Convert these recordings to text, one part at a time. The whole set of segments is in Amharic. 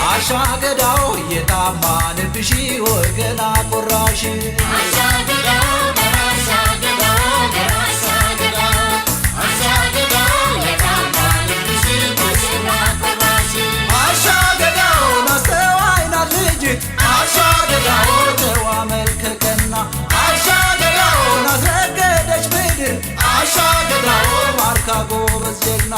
አሻገዳው የታማን ብሺ ወገና ቆራሽ አሻገዳው ናስተዋይና ልጅ አሻገዳው ተዋ መልከቀና አሻገዳው ናስረገደች ምድር አሻገዳው ማርካ ጎበዝ ጀግና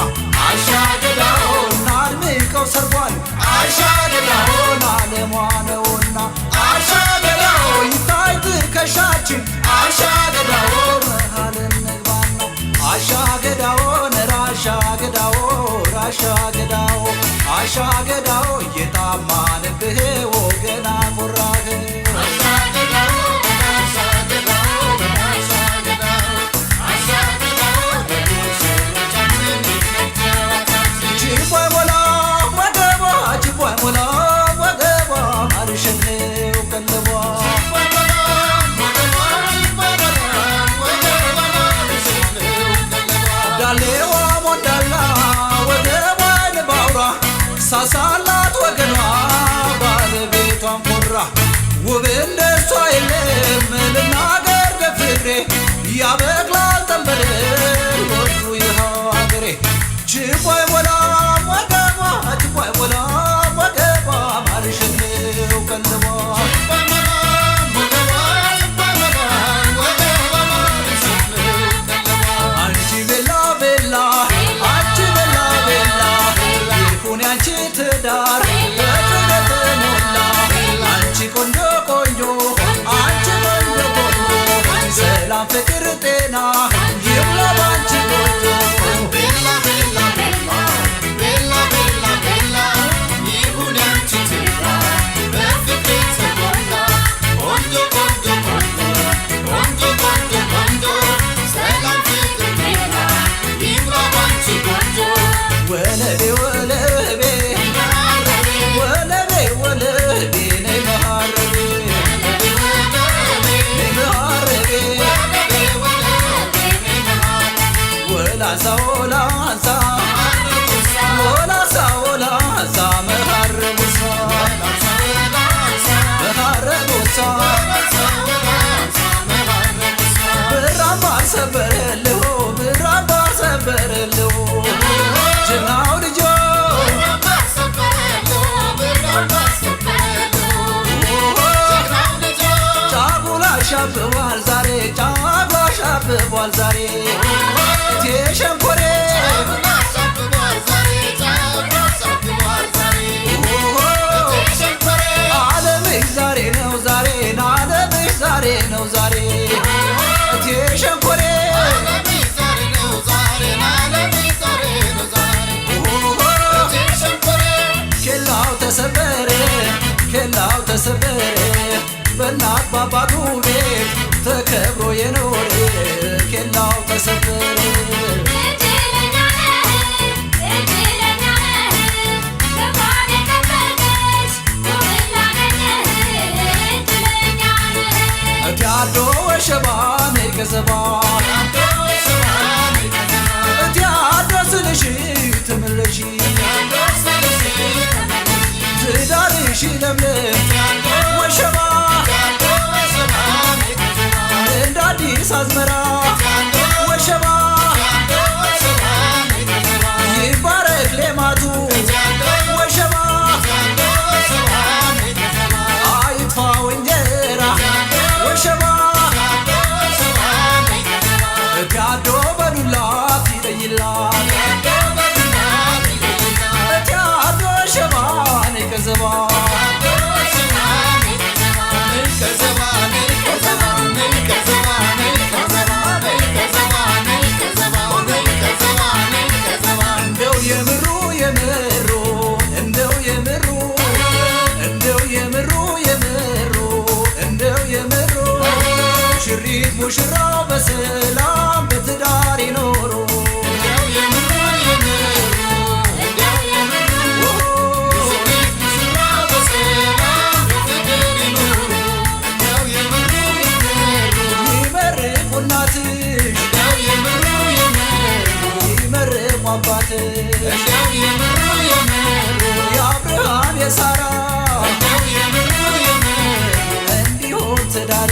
አሻገዳው ናድምቀው ሰርጓል አሻገዳው ዓለሟ ነውና አሻገዳው ይታይ ትከሻችን አሻገዳው መሃል እንግባና አሻገዳው ነራሻገዳው ራሻገዳው አሻገዳው የታማንብህ ወገና ቆራህ ሳሳላት ወገኗ ባለቤቷን ኮራ ውብ እንደሷ የለም ልናገር በፍቅሬ ያበቅላል ጠንበል ወዱ ይኸው አገሬ ጅቦ አይሞላም ወገቧ ጅቦ አይሞላም ወገቧ ማርሸኔው ቀለቧ አንቺ ቤላ ቤላ አንቺ ቤላ ቤላ ይሁን ያንቺ ትዳር በፍቅር ተሞላ አንቺ ቆንጆ ቆንጆ አንቺ ቆንጆ ቆንጆ ሰላም ፍቅር ጤና ይብላ ባንቺ ቆንጆ ቤላ ቤላ ቤላ ቤላ ቤላ ቤላ ይሁን ያንቺ ትዳር በፍቅር ተሞላ ቆንጆ ቆንጆ ቆንጆ ቆንጆ ቆንጆ ቆንጆ ሰላም ፍቅር ጤና ይብላ ባንቺ ቆንጆ ወለቤ ወለቤ ወለቤ ወለቤ ነይ መሃረቤ ነይ መሃረቤ ወላሳ ወላሳ ወላሳ ወላሳ መሃረቡሳ መሃረቡሳ ብራባ ሰበረልሁ ብራባ ሰበረልሁ ጀግናው ልጆ ጫጉላ ሻብቧል ዛሬ ጫጉላ ሻብቧል ዛሬ እቴ ሸንኮሬ ዓለምሽ ዛሬ ነው ዛሬ ዓለምሽ ዛሬ ነው ዛሬ እቴ ሸንኮሬ ኬላው ተሰበረ ኬላው ተሰበረ በእናት ባባቱ ቤት ተከብሮ የኖረ ኬላው ተሰበረ እቲያዶ ወሸባ ነይ ገዘባ እቲያዶ ስልሽ ትምለሽ ትዳርሽ ለምለም ወሸባ እንደ አዲስ አዝመራ ወሸባ ይባረክ ሌማቱ ወሸባ አይጥፋ እንጀራ ወሸባ እቲያዶ በዱላት ይለይላት እቲያዶ ወሸባ ነይ ገዘባ እንደው የምሩ የምሩ እንደው የምሩ እንደው የምሩ የምሩ እንደው የምሩ ሽሪት ሙሽራው በሰላም በትዳር ይኖሩ ይመርቁ እናትሽ ይመርቁ ሳራ እንዲሆን ትዳር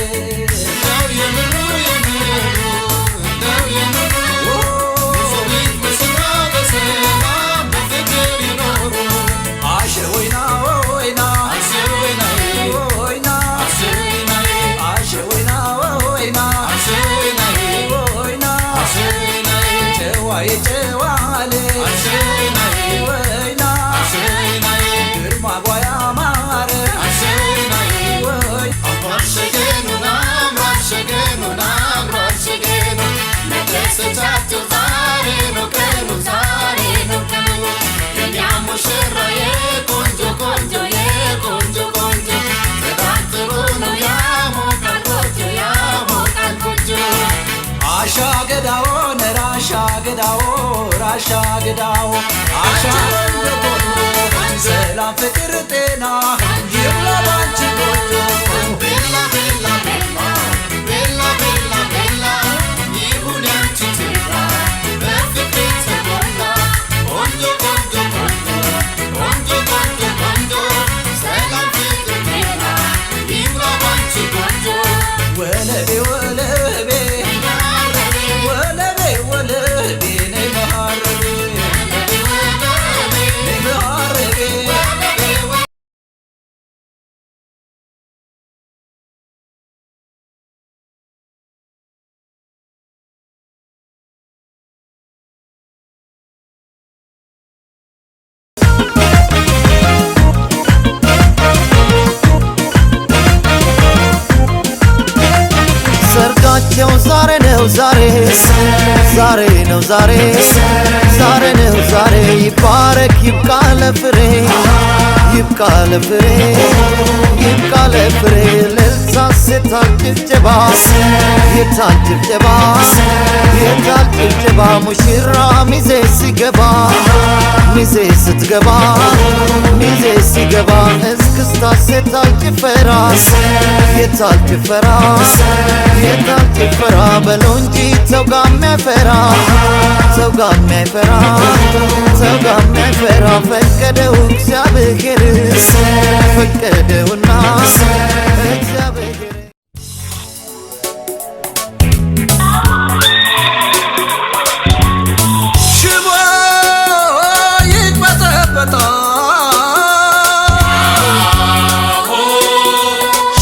አሻገዳው ነራሻገዳው ራሻገዳው አሻገዳው ሰላም ፍቅር ጤና ይብላ ባንቺ ጎጆ ቤላ ቤላ ቤላ ቤላ ቤላ ቤላ ይሁን ያንቺ ትራ በፍቅር ተሞላ ቆንጆ ቆንጆ ቆንጆ ቆንጆ ቆንጆ ቆንጆ ሰላም ፍቅር ጤና ይብላ ባንቺ ጎጆ ወለቤ ወለቤ ዛሬ ነው ዛሬ ዛሬ ነው ዛሬ ዛሬ ነው ዛሬ ይባረክ ይብቃ ለፍሬ ይብቃ ለፍሬ ይብቃ ለፍሬ ለልሳ የታል ጭብጨባ የታል ጭብጨባ የታል ጭብጨባ ሙሽራ ሚዜ ሲገባ ሚዜ ስትገባ ሚዜ ሲገባ እስክስታ የታል ጭፈራ የታል ጭፈራ የታል ጭፈራ በለው እንጂ ሰው ጋር የሚያፈራ ሰው ጋር የሚያፈራ ሰው ጋር የሚያፈራ ፈቀደው እግዚአብሔር ፈቀደውና እግዚአብሔር ሽቦ ይቅበጠበጣል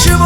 ሽቦ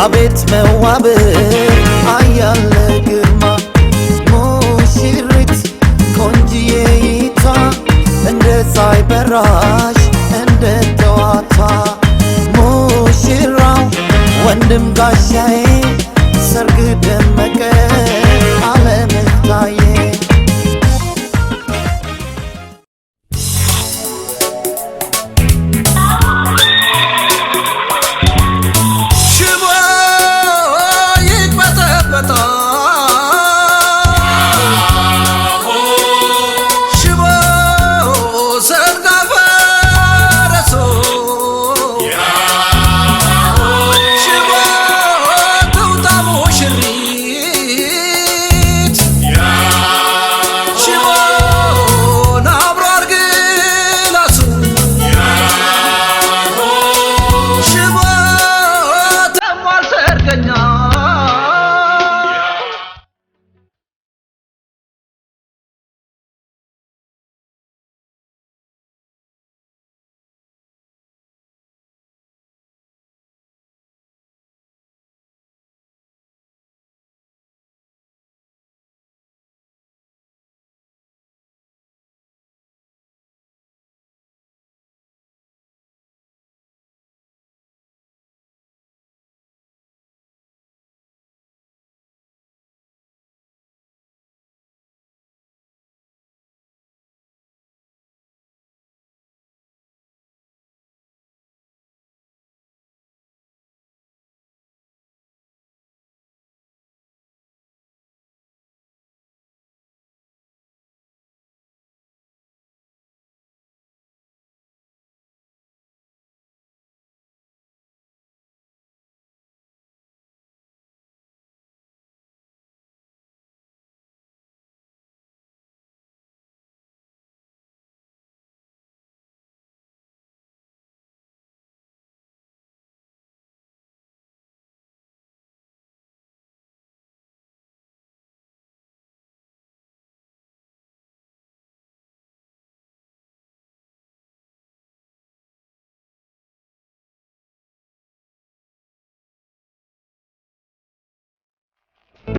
አቤት መዋብር አያለ ግርማ ሙሽሪት ቆንጅዬይቷ እንደ ፀሐይ በራሽ እንደ ጠዋቷ ሙሽራው ወንድም ጋሻዬ